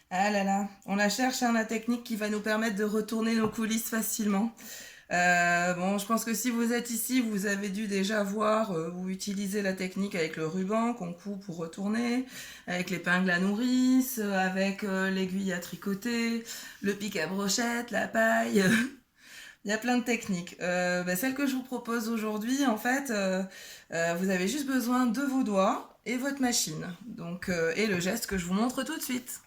Ah là là, on la cherche, hein, la technique qui va nous permettre de retourner nos coulisses facilement. Bon, je pense que si vous êtes ici, vous avez dû déjà voir ou utiliser la technique avec le ruban qu'on coupe pour retourner, avec l'épingle à nourrice, avec l'aiguille à tricoter, le pic à brochette, la paille. Il y a plein de techniques. Celle que je vous propose aujourd'hui, en fait, vous avez juste besoin de vos doigts et votre machine. Donc, et le geste que je vous montre tout de suite.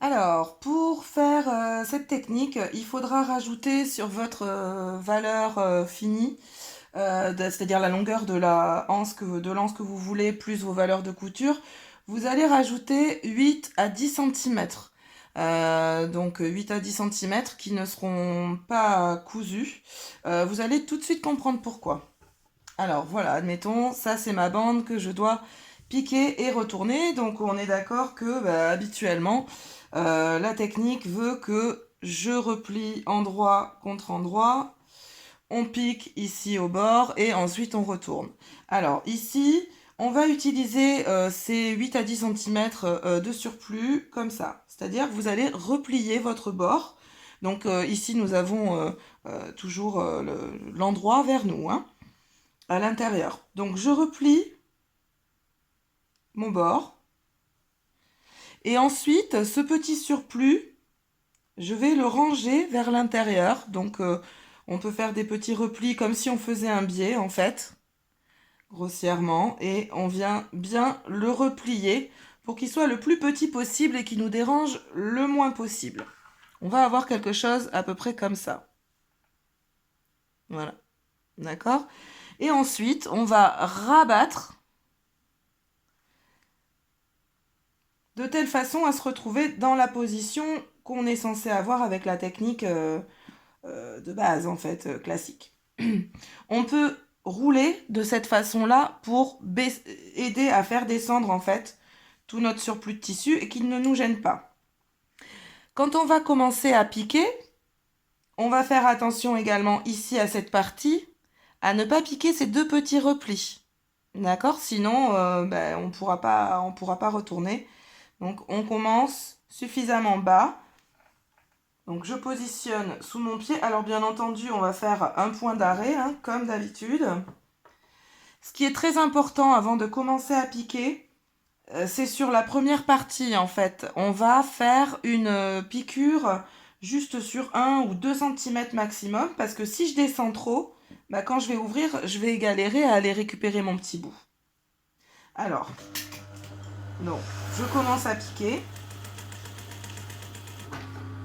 Alors, pour faire cette technique, il faudra rajouter sur votre valeur finie, c'est-à-dire la longueur de l'anse que vous voulez, plus vos valeurs de couture, vous allez rajouter 8 à 10 centimètres. Donc 8 à 10 centimètres qui ne seront pas cousus. Vous allez tout de suite comprendre pourquoi. Alors voilà, admettons, ça c'est ma bande que je dois piquer et retourner. Donc on est d'accord que habituellement, la technique veut que je replie endroit contre endroit, on pique ici au bord et ensuite on retourne. Alors ici, on va utiliser ces 8 à 10 cm de surplus comme ça. C'est-à-dire que vous allez replier votre bord. Donc ici, nous avons toujours l'endroit vers nous, hein, à l'intérieur. Donc je replie mon bord. Et ensuite, ce petit surplus, je vais le ranger vers l'intérieur. Donc on peut faire des petits replis comme si on faisait un biais en fait, grossièrement, et on vient bien le replier pour qu'il soit le plus petit possible et qu'il nous dérange le moins possible. On va avoir quelque chose à peu près comme ça. Voilà, d'accord? Et ensuite, on va rabattre de telle façon à se retrouver dans la position qu'on est censé avoir avec la technique de base, en fait, classique. On peut rouler de cette façon-là pour aider à faire descendre, en fait, tout notre surplus de tissu et qu'il ne nous gêne pas. Quand on va commencer à piquer, on va faire attention également ici à cette partie, à ne pas piquer ces deux petits replis. D'accord? Sinon, on pourra pas retourner. Donc, on commence suffisamment bas. Donc, je positionne sous mon pied. Alors, bien entendu, on va faire un point d'arrêt, hein, comme d'habitude. Ce qui est très important avant de commencer à piquer, c'est sur la première partie en fait. On va faire une piqûre juste sur 1 ou 2 cm maximum parce que si je descends trop, quand je vais ouvrir, je vais galérer à aller récupérer mon petit bout. Alors, donc, je commence à piquer.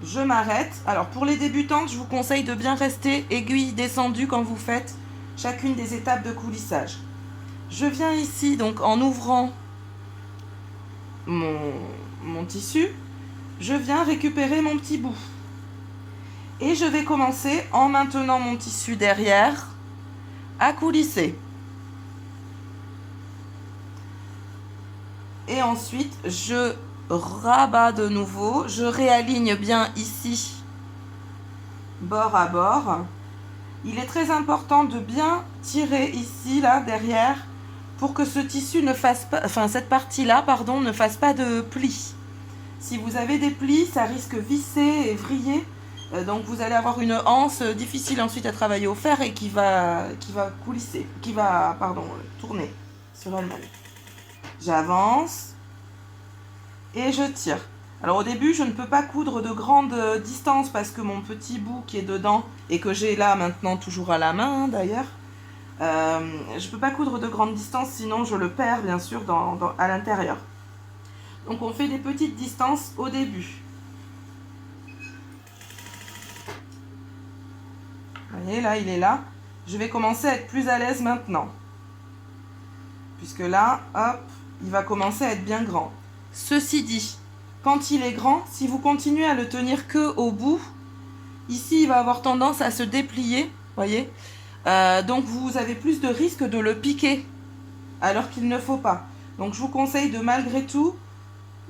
Je m'arrête. Alors, pour les débutantes, je vous conseille de bien rester aiguille descendue quand vous faites chacune des étapes de coulissage. Je viens ici, donc en ouvrant mon tissu, je viens récupérer mon petit bout. Et je vais commencer en maintenant mon tissu derrière à coulisser. Et ensuite, je rabats de nouveau. Je réaligne bien ici, bord à bord. Il est très important de bien tirer ici, là, derrière, pour que ce tissu ne fasse pas, enfin cette partie-là, pardon, ne fasse pas de plis. Si vous avez des plis, ça risque visser et vriller. Donc vous allez avoir une anse difficile ensuite à travailler au fer et qui va coulisser, tourner sur elle-même. J'avance et je tire. Alors au début, je ne peux pas coudre de grande distance parce que mon petit bout qui est dedans et que j'ai là maintenant toujours à la main d'ailleurs, je ne peux pas coudre de grande distance sinon je le perds bien sûr à l'intérieur. Donc on fait des petites distances au début. Vous voyez, là, il est là. Je vais commencer à être plus à l'aise maintenant. Puisque là, hop, il va commencer à être bien grand. Ceci dit, quand il est grand, si vous continuez à le tenir que au bout, ici, il va avoir tendance à se déplier, voyez. Donc, vous avez plus de risque de le piquer, alors qu'il ne faut pas. Donc, je vous conseille de, malgré tout,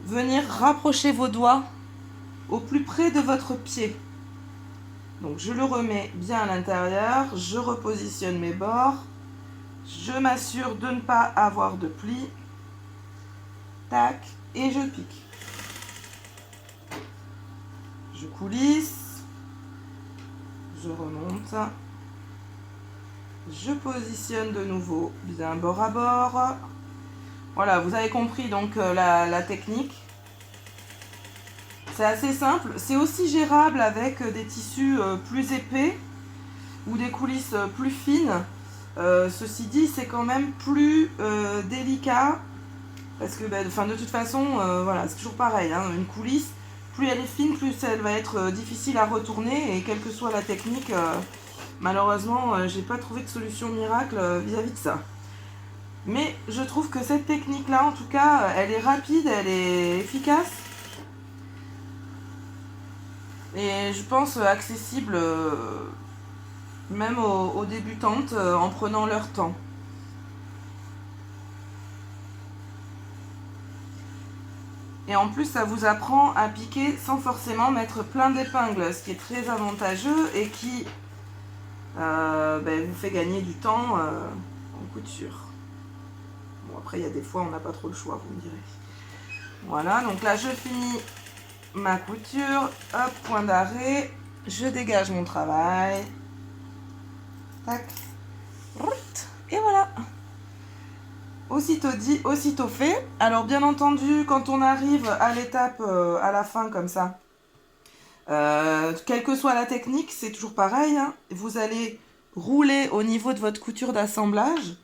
venir rapprocher vos doigts au plus près de votre pied. Donc je le remets bien à l'intérieur, je repositionne mes bords, je m'assure de ne pas avoir de plis, tac, et je pique. Je coulisse, je remonte, je positionne de nouveau bien bord à bord. Voilà, vous avez compris donc la technique. C'est assez simple, c'est aussi gérable avec des tissus plus épais ou des coulisses plus fines. Ceci dit, c'est quand même plus délicat parce que de toute façon, voilà, c'est toujours pareil, hein, une coulisse, plus elle est fine, plus elle va être difficile à retourner, et quelle que soit la technique, malheureusement, j'ai pas trouvé de solution miracle vis-à-vis de ça. Mais je trouve que cette technique-là, en tout cas, elle est rapide, elle est efficace, et je pense accessible même aux débutantes en prenant leur temps. Et en plus, ça vous apprend à piquer sans forcément mettre plein d'épingles, ce qui est très avantageux et qui vous fait gagner du temps en couture. Bon, après, il y a des fois, on n'a pas trop le choix, vous me direz. Voilà, donc là, je finis ma couture. Hop, point d'arrêt. Je dégage mon travail. Tac. Et voilà. Aussitôt dit, aussitôt fait. Alors, bien entendu, quand on arrive à l'étape, à la fin, comme ça, quelle que soit la technique, c'est toujours pareil, hein. Vous allez rouler au niveau de votre couture d'assemblage,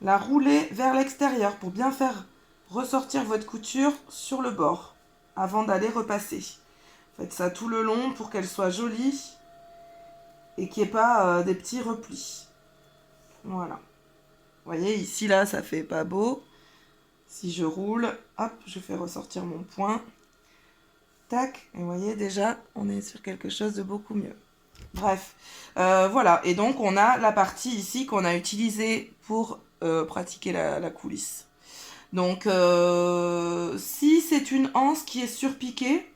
la rouler vers l'extérieur pour bien faire ressortir votre couture sur le bord avant d'aller repasser. Faites ça tout le long pour qu'elle soit jolie et qu'il n'y ait pas des petits replis. Voilà. Vous voyez, ici, là, ça fait pas beau. Si je roule, hop, je fais ressortir mon point. Tac, et vous voyez, déjà, on est sur quelque chose de beaucoup mieux. Bref, voilà. Et donc, on a la partie ici qu'on a utilisée pour pratiquer la coulisse. Donc, si c'est une anse qui est surpiquée,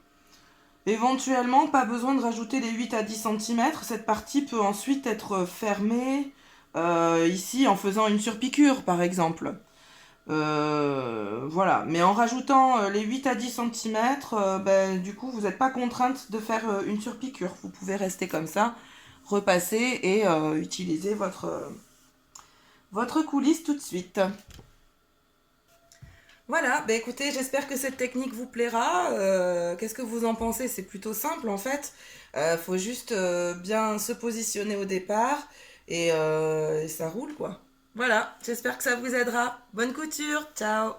éventuellement, pas besoin de rajouter les 8 à 10 cm. Cette partie peut ensuite être fermée ici en faisant une surpiqûre, par exemple. Voilà, mais en rajoutant les 8 à 10 cm, du coup, vous n'êtes pas contrainte de faire une surpiqûre. Vous pouvez rester comme ça, repasser et utiliser votre coulisse tout de suite. Voilà, écoutez, j'espère que cette technique vous plaira. Qu'est-ce que vous en pensez? C'est plutôt simple en fait. Faut juste bien se positionner au départ et ça roule quoi. Voilà, j'espère que ça vous aidera. Bonne couture, ciao!